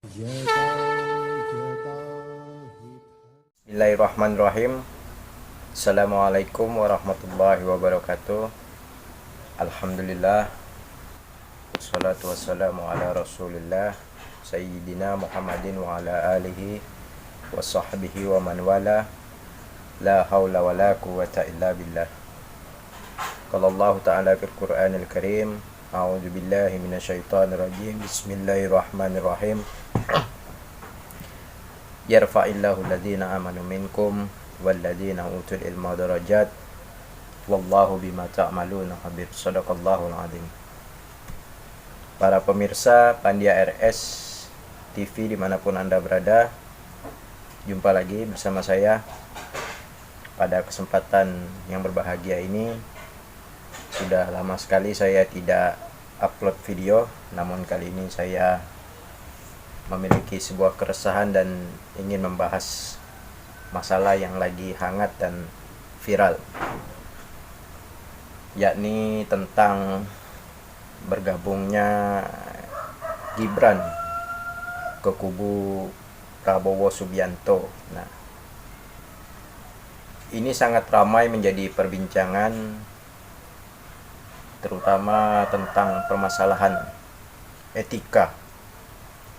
Bismillahirrahmanirrahim. Assalamualaikum warahmatullahi wabarakatuh. Alhamdulillah, wassalatu wassalamu ala rasulillah Sayyidina Muhammadin wa ala alihi wa sahbihi wa man wala. La hawla wa la quwwata illa billah. Qala Allah ta'ala fil Qur'anil Karim, a'udzu billahi minasyaitonir rajim. Bismillahirrahmanirrahim. Yarfa'illahu alladhina amanu minkum walladhina utul ilma darajat wallahu bima ta'maluna khabir. Shadaqallahul azim. Para pemirsa Pandia RS TV dimanapun Anda berada, jumpa lagi bersama saya pada kesempatan yang berbahagia ini. Sudah lama sekali saya tidak upload video, namun kali ini saya memiliki sebuah keresahan dan ingin membahas masalah yang lagi hangat dan viral, yakni tentang bergabungnya Gibran ke kubu Prabowo Subianto. Nah, ini sangat ramai menjadi perbincangan, terutama tentang permasalahan etika.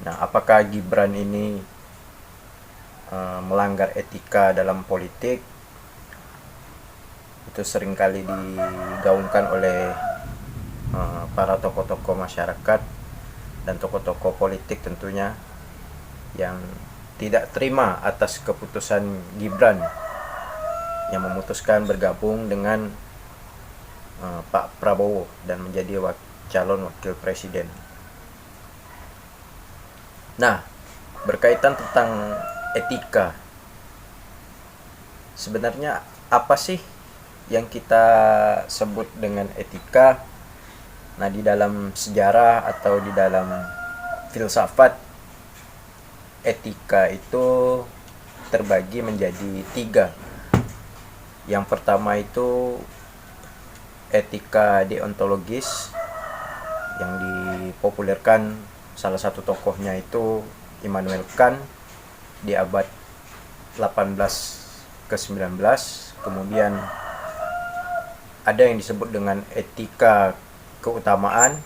Nah, apakah Gibran ini melanggar etika dalam politik? Itu seringkali digaungkan oleh para tokoh-tokoh masyarakat dan tokoh-tokoh politik tentunya, yang tidak terima atas keputusan Gibran yang memutuskan bergabung dengan Pak Prabowo dan menjadi calon wakil presiden. Nah, berkaitan tentang etika, sebenarnya apa sih yang kita sebut dengan etika? Nah, di dalam sejarah atau di dalam filsafat, etika itu terbagi menjadi 3. Yang pertama itu etika deontologis, yang dipopulerkan salah satu tokohnya itu Immanuel Kant di abad 18 ke 19. Kemudian ada yang disebut dengan etika keutamaan.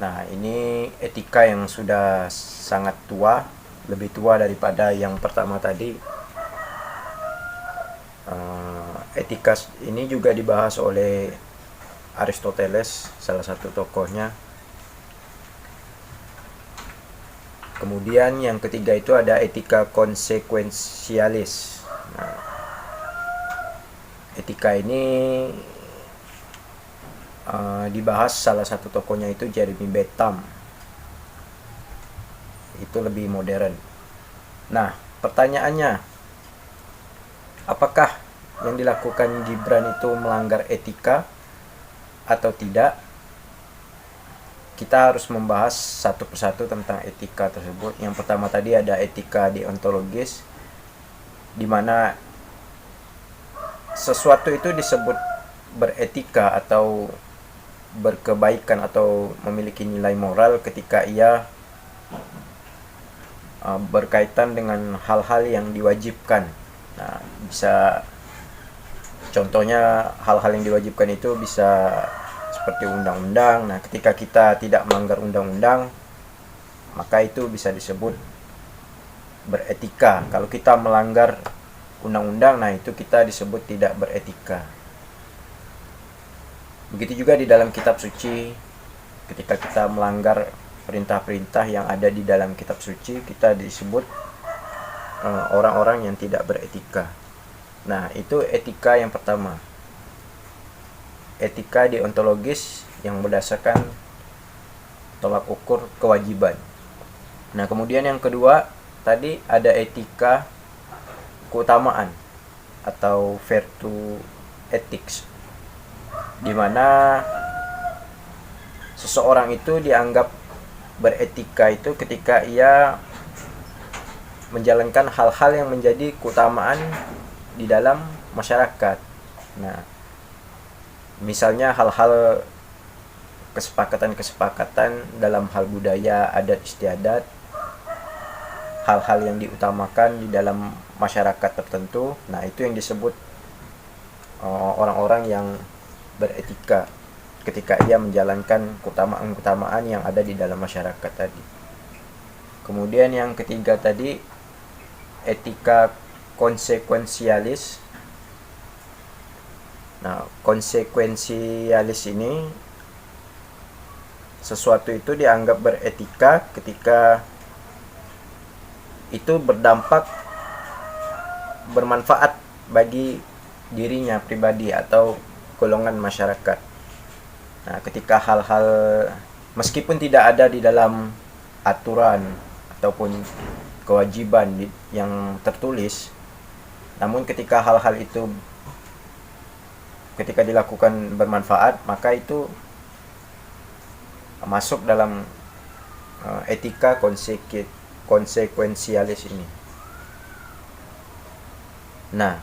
Nah, ini etika yang sudah sangat tua, lebih tua daripada yang pertama tadi. Etika ini juga dibahas oleh Aristoteles, salah satu tokohnya. Kemudian yang ketiga itu ada etika konsekuensialis. Nah, etika ini dibahas salah satu tokohnya itu Jeremy Bentham. Itu lebih modern. Nah, pertanyaannya, apakah yang dilakukan Gibran itu melanggar etika atau tidak? Kita harus membahas satu persatu tentang etika tersebut. Yang pertama tadi ada etika deontologis, di mana sesuatu itu disebut beretika atau berkebaikan atau memiliki nilai moral ketika ia berkaitan dengan hal-hal yang diwajibkan. Nah, bisa contohnya hal-hal yang diwajibkan itu bisa seperti undang-undang. Nah, ketika kita tidak melanggar undang-undang, maka itu bisa disebut beretika. Kalau kita melanggar undang-undang, nah itu kita disebut tidak beretika. Begitu juga di dalam kitab suci, ketika kita melanggar perintah-perintah yang ada di dalam kitab suci, kita disebut orang-orang yang tidak beretika. Nah, itu etika yang pertama. Etika deontologis yang berdasarkan tolak ukur kewajiban. Nah, kemudian yang kedua tadi ada etika keutamaan atau virtue ethics, di mana seseorang itu dianggap beretika itu ketika ia menjalankan hal-hal yang menjadi keutamaan di dalam masyarakat. Nah, misalnya hal-hal kesepakatan-kesepakatan dalam hal budaya, adat istiadat, hal-hal yang diutamakan di dalam masyarakat tertentu. Nah, itu yang disebut orang-orang yang beretika ketika ia menjalankan keutamaan-keutamaan yang ada di dalam masyarakat tadi. Kemudian yang ketiga tadi, etika konsekuensialis. Nah, konsekuensialis ini sesuatu itu dianggap beretika ketika itu berdampak, bermanfaat bagi dirinya pribadi atau golongan masyarakat. Nah, ketika hal-hal meskipun tidak ada di dalam aturan ataupun kewajiban yang tertulis, namun ketika hal-hal itu ketika dilakukan bermanfaat, maka itu masuk dalam etika konsekuensialis ini. Nah,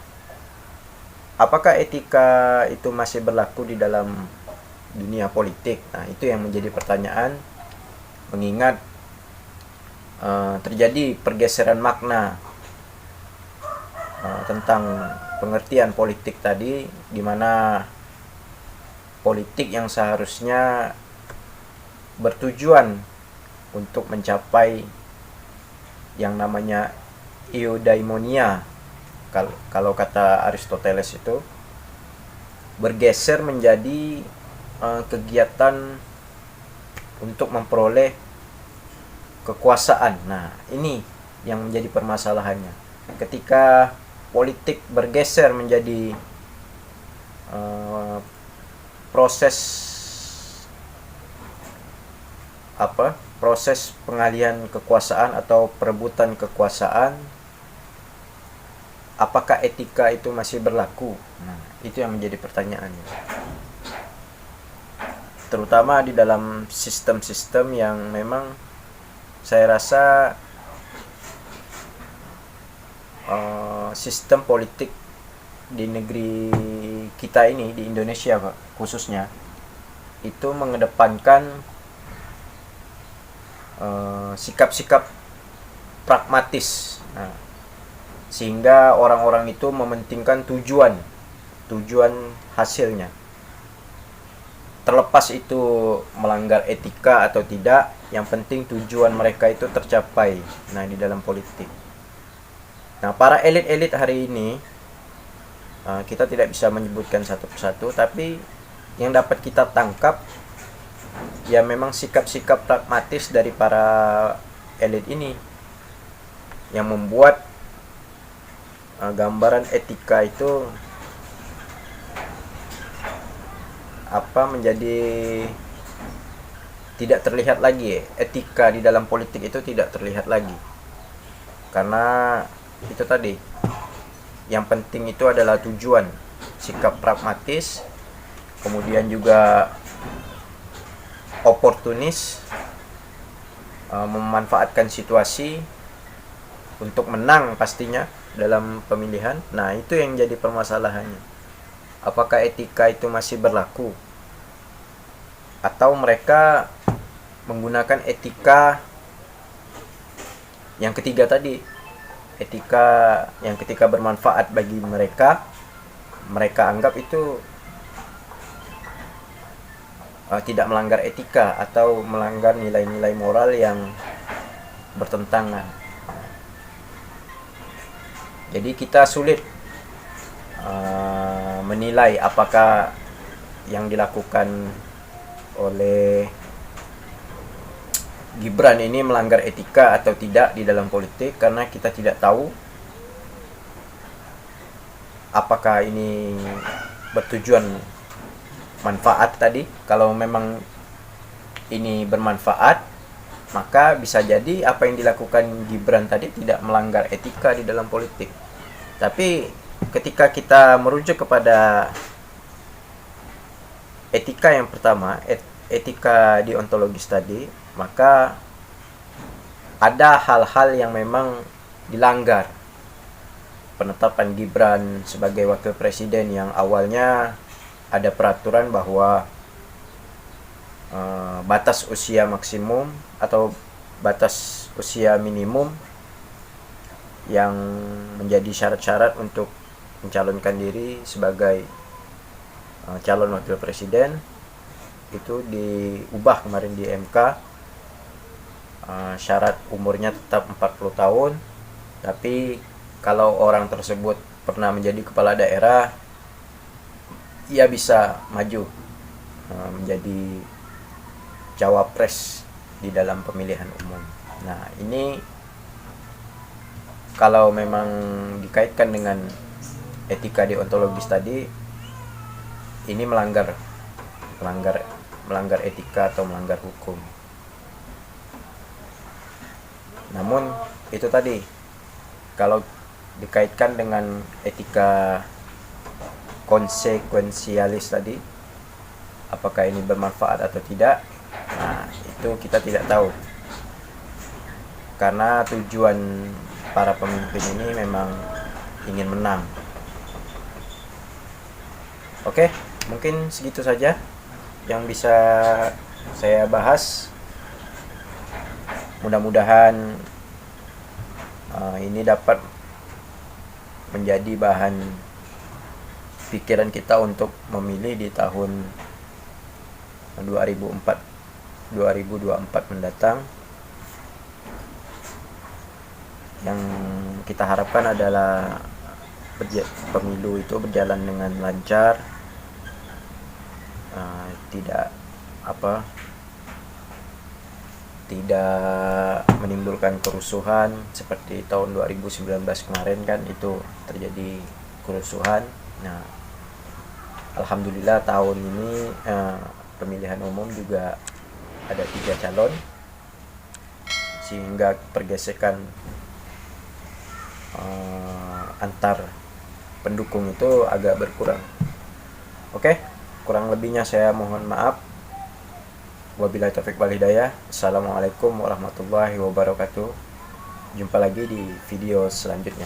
apakah etika itu masih berlaku di dalam dunia politik? Nah, itu yang menjadi pertanyaan, mengingat terjadi pergeseran makna tentang pengertian politik tadi, di mana politik yang seharusnya bertujuan untuk mencapai yang namanya eudaimonia, kalau kata Aristoteles itu, bergeser menjadi kegiatan untuk memperoleh kekuasaan. Nah, ini yang menjadi permasalahannya. Ketika politik bergeser menjadi proses pengalihan kekuasaan atau perebutan kekuasaan, apakah etika itu masih berlaku? Nah, itu yang menjadi pertanyaannya. Terutama di dalam sistem-sistem yang memang saya rasa sistem politik di negeri kita ini, di Indonesia khususnya, itu mengedepankan sikap-sikap pragmatis. Nah, sehingga orang-orang itu mementingkan tujuan hasilnya. Terlepas itu melanggar etika atau tidak, yang penting tujuan mereka itu tercapai. Nah, di dalam politik. Nah, para elit-elit hari ini, kita tidak bisa menyebutkan satu persatu, tapi yang dapat kita tangkap ya memang sikap-sikap pragmatis dari para elit ini yang membuat gambaran etika itu menjadi tidak terlihat lagi. Etika di dalam politik itu tidak terlihat lagi, karena itu tadi, yang penting itu adalah tujuan, sikap pragmatis, kemudian juga oportunis, memanfaatkan situasi untuk menang pastinya dalam pemilihan. Nah, itu yang jadi permasalahannya. Apakah etika itu masih berlaku? Atau mereka menggunakan etika yang ketiga tadi, etika yang ketika bermanfaat bagi mereka anggap itu tidak melanggar etika atau melanggar nilai-nilai moral yang bertentangan. Jadi kita sulit menilai apakah yang dilakukan oleh Gibran ini melanggar etika atau tidak di dalam politik, karena kita tidak tahu apakah ini bertujuan manfaat tadi. Kalau memang ini bermanfaat, maka bisa jadi apa yang dilakukan Gibran tadi tidak melanggar etika di dalam politik. Tapi ketika kita merujuk kepada etika yang pertama, etika deontologis tadi, maka ada hal-hal yang memang dilanggar. Penetapan Gibran sebagai wakil presiden yang awalnya ada peraturan bahwa batas usia maksimum atau batas usia minimum yang menjadi syarat-syarat untuk mencalonkan diri sebagai calon wakil presiden itu diubah kemarin di MK. Syarat umurnya tetap 40 tahun, tapi kalau orang tersebut pernah menjadi kepala daerah, ia bisa maju menjadi cawapres di dalam pemilihan umum. Nah, ini kalau memang dikaitkan dengan etika deontologis tadi, ini melanggar etika atau melanggar hukum. Namun itu tadi, kalau dikaitkan dengan etika konsekuensialis tadi, apakah ini bermanfaat atau tidak, nah itu kita tidak tahu, karena tujuan para pemimpin ini memang ingin menang. Oke, mungkin segitu saja yang bisa saya bahas. Mudah-mudahan ini dapat menjadi bahan pikiran kita untuk memilih di tahun 2024 mendatang. Yang kita harapkan adalah pemilu itu berjalan dengan lancar, tidak menimbulkan kerusuhan seperti tahun 2019 kemarin kan itu terjadi kerusuhan. Nah, alhamdulillah tahun ini pemilihan umum juga ada 3 calon, sehingga pergesekan antar pendukung itu agak berkurang. Oke, kurang lebihnya saya mohon maaf. Wabillahi taufiq wal hidayah. Assalamualaikum warahmatullahi wabarakatuh. Jumpa lagi di video selanjutnya.